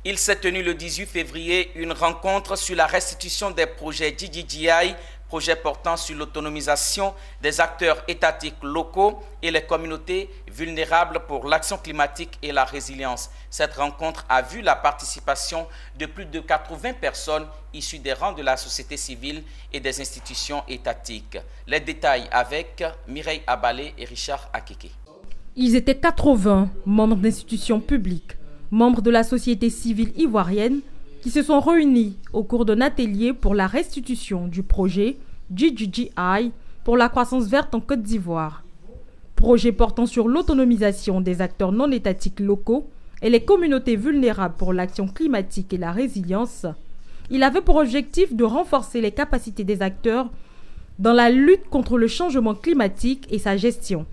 Il s'est tenu le 18 février une rencontre sur la restitution des projets GGGI, projet portant sur l'autonomisation des acteurs étatiques locaux et les communautés vulnérables pour l'action climatique et la résilience. Cette rencontre a vu la participation de plus de 80 personnes issues des rangs de la société civile et des institutions étatiques. Les détails avec Mireille Abalé et Richard Akeke. Ils étaient 80 membres d'institutions publiques, membres de la société civile ivoirienne, qui se sont réunis au cours d'un atelier pour la restitution du projet GGGI pour la croissance verte en Côte d'Ivoire. Projet portant sur l'autonomisation des acteurs non étatiques locaux et les communautés vulnérables pour l'action climatique et la résilience. Il avait pour objectif de renforcer les capacités des acteurs dans la lutte contre le changement climatique et sa gestion.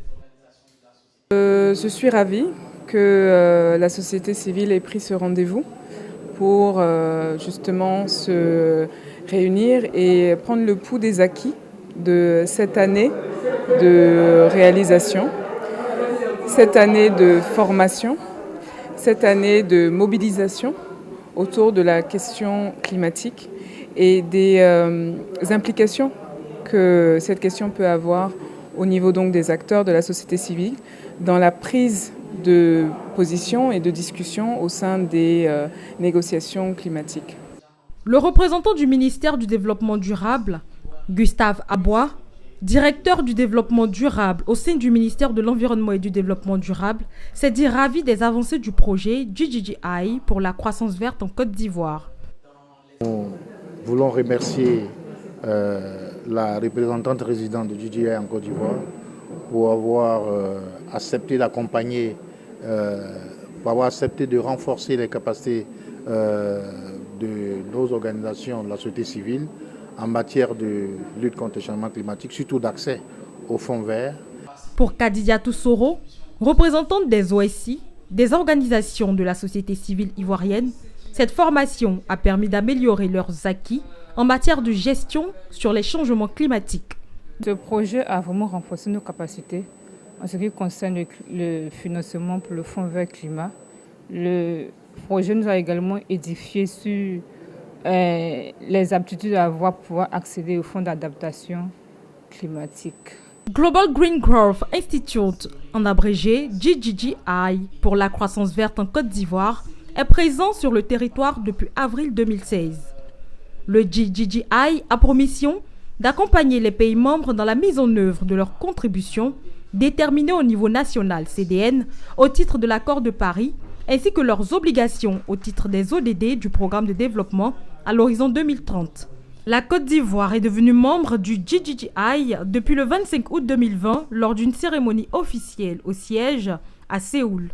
Je suis ravie que la société civile ait pris ce rendez-vous pour justement se réunir et prendre le pouls des acquis de cette année de réalisation, cette année de formation, cette année de mobilisation autour de la question climatique et des implications que cette question peut avoir au niveau donc des acteurs de la société civile dans la prise de position et de discussion au sein des négociations climatiques. Le représentant du ministère du Développement durable, Gustave Abois, directeur du développement durable au sein du ministère de l'Environnement et du Développement durable, s'est dit ravi des avancées du projet GGGI pour la croissance verte en Côte d'Ivoire. Nous voulons remercier la représentante résidente de GGGI en Côte d'Ivoire pour avoir accepté d'accompagner, pour avoir accepté de renforcer les capacités de nos organisations de la société civile en matière de lutte contre le changement climatique, surtout d'accès aux fonds verts. Pour Kadidia Toussoro, représentante des OSI, des organisations de la société civile ivoirienne, cette formation a permis d'améliorer leurs acquis en matière de gestion sur les changements climatiques. Ce projet a vraiment renforcé nos capacités en ce qui concerne le financement pour le Fonds vert climat. Le projet nous a également édifié sur les aptitudes à avoir pour pouvoir accéder au fonds d'adaptation climatique. Global Green Growth Institute, en abrégé GGGI pour la croissance verte en Côte d'Ivoire, est présent sur le territoire depuis avril 2016. Le GGGI a pour mission d'accompagner les pays membres dans la mise en œuvre de leurs contributions déterminées au niveau national CDN au titre de l'accord de Paris, ainsi que leurs obligations au titre des ODD du programme de développement à l'horizon 2030. La Côte d'Ivoire est devenue membre du GGGI depuis le 25 août 2020 lors d'une cérémonie officielle au siège à Séoul.